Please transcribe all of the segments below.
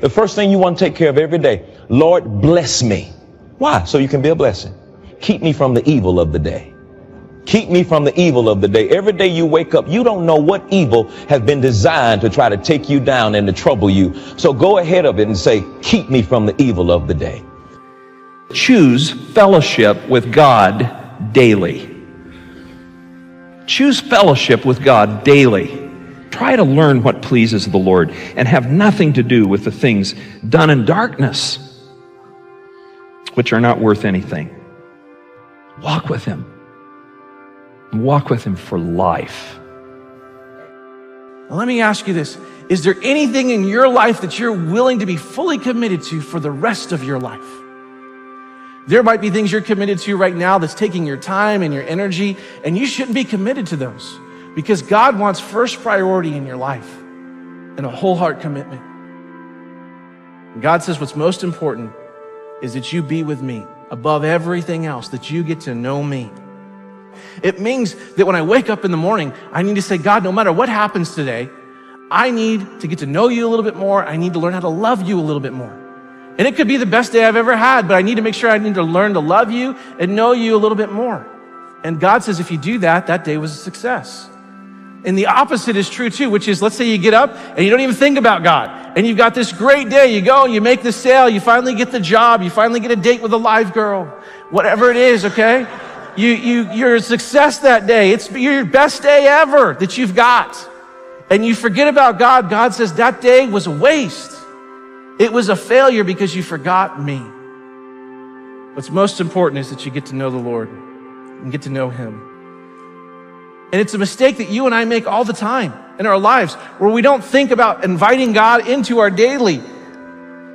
the first thing you want to take care of every day, Lord, bless me. Why? So you can be a blessing. Keep me from the evil of the day. Keep me from the evil of the day. Every day you wake up, you don't know what evil has been designed to try to take you down and to trouble you. So go ahead of it and say, keep me from the evil of the day. Choose fellowship with God daily. Choose fellowship with God daily. Try to learn what pleases the Lord and have nothing to do with the things done in darkness, which are not worth anything. Walk with Him. Walk with Him for life. Now, let me ask you this. Is there anything in your life that you're willing to be fully committed to for the rest of your life? There might be things you're committed to right now that's taking your time and your energy, and you shouldn't be committed to those because God wants first priority in your life and a whole heart commitment. And God says what's most important is that you be with me above everything else, that you get to know me. It means that when I wake up in the morning, I need to say, God, no matter what happens today, I need to get to know you a little bit more. I need to learn how to love you a little bit more. And it could be the best day I've ever had, but I need to make sure I need to learn to love you and know you a little bit more. And God says, if you do that, that day was a success. And the opposite is true too, which is, let's say you get up and you don't even think about God. And you've got this great day. You go, you make the sale, you finally get the job, you finally get a date with a live girl, whatever it is, okay? You're a success that day. It's your best day ever that you've got. And you forget about God. God says that day was a waste. It was a failure because you forgot me. What's most important is that you get to know the Lord and get to know Him. And it's a mistake that you and I make all the time in our lives where we don't think about inviting God into our daily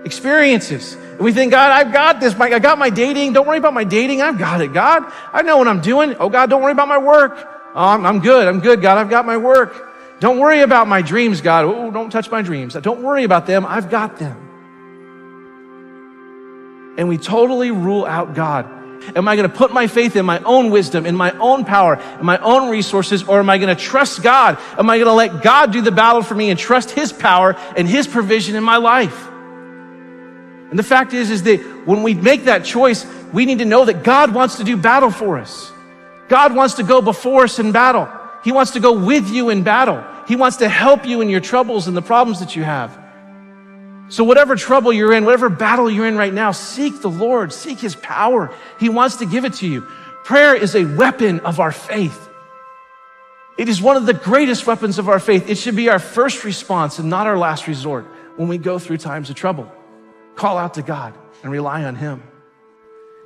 experiences. And we think, God, I've got this. I got my dating. Don't worry about my dating. I've got it, God. I know what I'm doing. Oh, God, don't worry about my work. Oh, I'm good. I'm good, God. I've got my work. Don't worry about my dreams, God. Oh, don't touch my dreams. Don't worry about them. I've got them. And we totally rule out God. Am I going to put my faith in my own wisdom, in my own power, in my own resources, or am I going to trust God? Am I going to let God do the battle for me and trust His power and His provision in my life? And the fact is that when we make that choice, we need to know that God wants to do battle for us. God wants to go before us in battle. He wants to go with you in battle. He wants to help you in your troubles and the problems that you have. So whatever trouble you're in, whatever battle you're in right now, seek the Lord, seek His power. He wants to give it to you. Prayer is a weapon of our faith. It is one of the greatest weapons of our faith. It should be our first response and not our last resort when we go through times of trouble. Call out to God and rely on Him.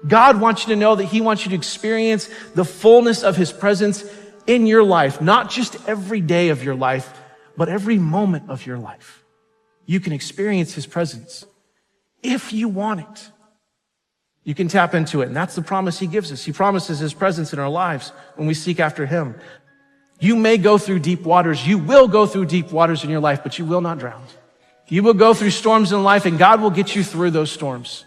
God wants you to know that He wants you to experience the fullness of His presence in your life, not just every day of your life, but every moment of your life. You can experience His presence if you want it. You can tap into it, and that's the promise He gives us. He promises His presence in our lives when we seek after Him. You may go through deep waters. You will go through deep waters in your life, but you will not drown. You will go through storms in life, and God will get you through those storms.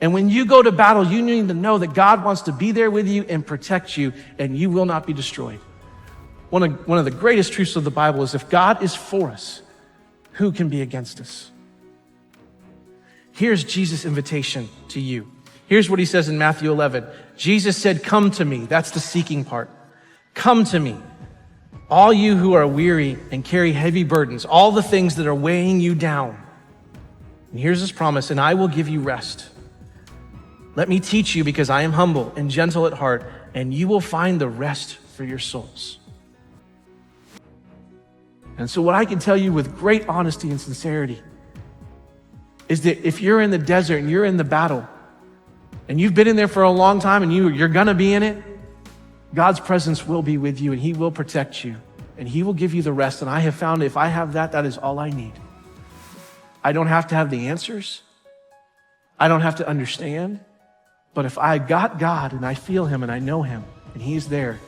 And when you go to battle, you need to know that God wants to be there with you and protect you, and you will not be destroyed. One of the greatest truths of the Bible is if God is for us, who can be against us? Here's Jesus' invitation to you. Here's what He says in Matthew 11. Jesus said, come to me. That's the seeking part. Come to me, all you who are weary and carry heavy burdens, all the things that are weighing you down. And here's His promise, and I will give you rest. Let me teach you because I am humble and gentle at heart, and you will find the rest for your souls. And so what I can tell you with great honesty and sincerity is that if you're in the desert and you're in the battle and you've been in there for a long time and you're gonna be in it, God's presence will be with you and He will protect you and He will give you the rest. And I have found if I have that, that is all I need. I don't have to have the answers. I don't have to understand. But if I got God and I feel Him and I know Him and He's there,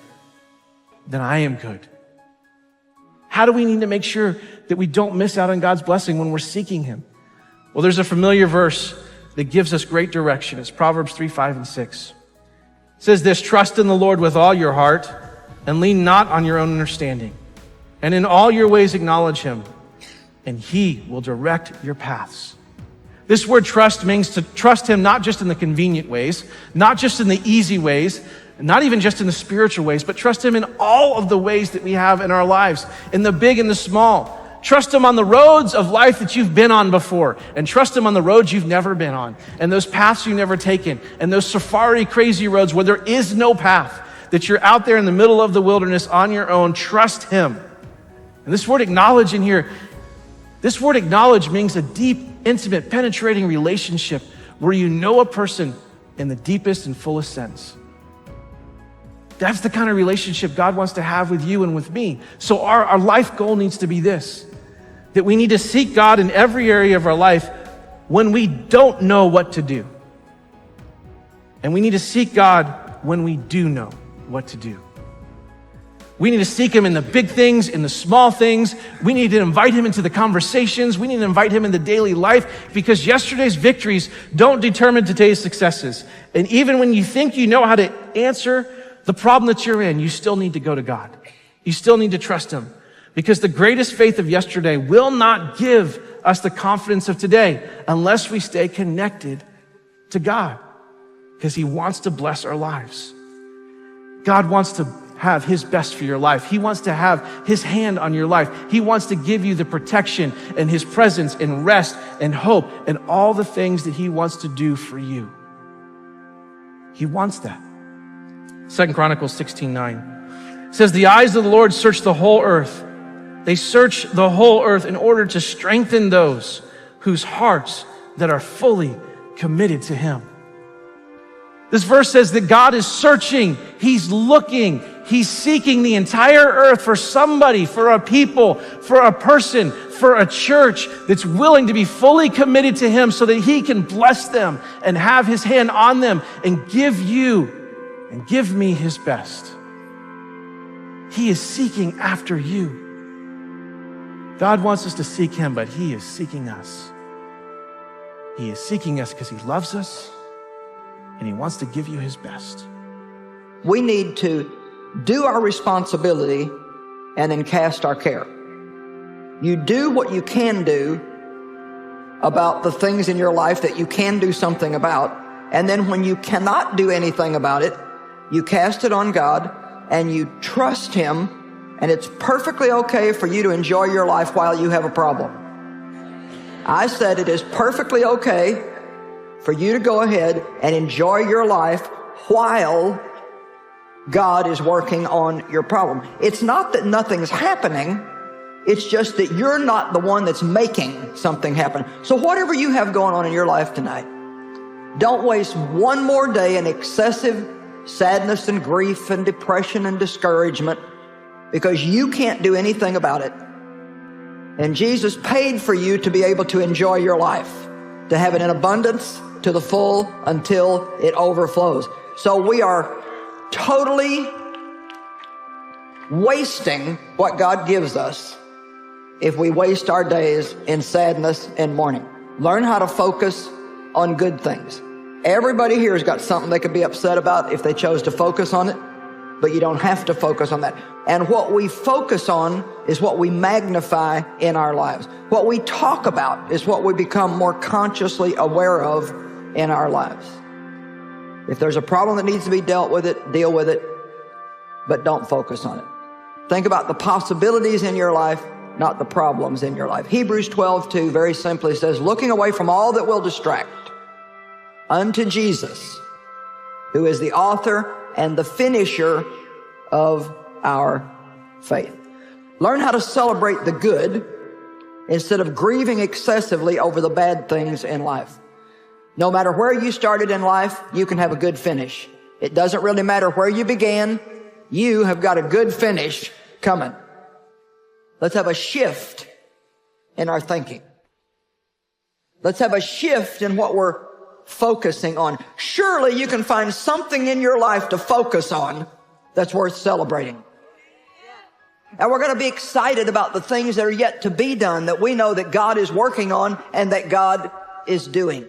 then I am good. How do we need to make sure that we don't miss out on God's blessing when we're seeking Him? Well, there's a familiar verse that gives us great direction. It's Proverbs 3, 5, and 6. It says this, trust in the Lord with all your heart and lean not on your own understanding. And in all your ways acknowledge Him, and He will direct your paths. This word trust means to trust him not just in the convenient ways, not just in the easy ways, not even just in the spiritual ways, but trust him in all of the ways that we have in our lives, in the big and the small. Trust him on the roads of life that you've been on before, and trust him on the roads you've never been on, and those paths you've never taken, and those safari crazy roads where there is no path, that you're out there in the middle of the wilderness on your own. Trust him. And this word acknowledge in here, this word acknowledge means a deep, intimate, penetrating relationship where you know a person in the deepest and fullest sense. That's the kind of relationship God wants to have with you and with me. So our life goal needs to be this, that we need to seek God in every area of our life when we don't know what to do. And we need to seek God when we do know what to do. We need to seek him in the big things, in the small things. We need to invite him into the conversations. We need to invite him into daily life, because yesterday's victories don't determine today's successes. And even when you think you know how to answer the problem that you're in, you still need to go to God. You still need to trust him, because the greatest faith of yesterday will not give us the confidence of today unless we stay connected to God, because he wants to bless our lives. God wants to have his best for your life. He wants to have his hand on your life. He wants to give you the protection and his presence and rest and hope and all the things that he wants to do for you. He wants that. 2 Chronicles 16:9 says, the eyes of the Lord search the whole earth. They search the whole earth in order to strengthen those whose hearts that are fully committed to him. This verse says that God is searching, he's looking, he's seeking the entire earth for somebody, for a people, for a person, for a church that's willing to be fully committed to him so that he can bless them and have his hand on them and give you and give me his best. He is seeking after you. God wants us to seek him, but he is seeking us. He is seeking us because he loves us, and he wants to give you his best. We need to do our responsibility and then cast our care. You do what you can do about the things in your life that you can do something about. And then when you cannot do anything about it, you cast it on God and you trust him. And it's perfectly okay for you to enjoy your life while you have a problem. I said it is perfectly okay for you to go ahead and enjoy your life while God is working on your problem. It's not that nothing's happening. It's just that you're not the one that's making something happen. So whatever you have going on in your life tonight, don't waste one more day in excessive sadness and grief and depression and discouragement because you can't do anything about it. And Jesus paid for you to be able to enjoy your life, to have it in abundance, to the full, until it overflows. So we are totally wasting what God gives us if we waste our days in sadness and mourning. Learn how to focus on good things. Everybody here has got something they could be upset about if they chose to focus on it, but you don't have to focus on that. And what we focus on is what we magnify in our lives. What we talk about is what we become more consciously aware of in our lives. If there's a problem that needs to be dealt with it, deal with it, but don't focus on it. Think about the possibilities in your life, not the problems in your life. Hebrews 12:2 very simply says, looking away from all that will distract unto Jesus, who is the author and the finisher of our faith. Learn how to celebrate the good instead of grieving excessively over the bad things in life. No matter where you started in life, you can have a good finish. It doesn't really matter where you began. You have got a good finish coming. Let's have a shift in our thinking. Let's have a shift in what we're focusing on. Surely you can find something in your life to focus on that's worth celebrating. And we're going to be excited about the things that are yet to be done that we know that God is working on and that God is doing.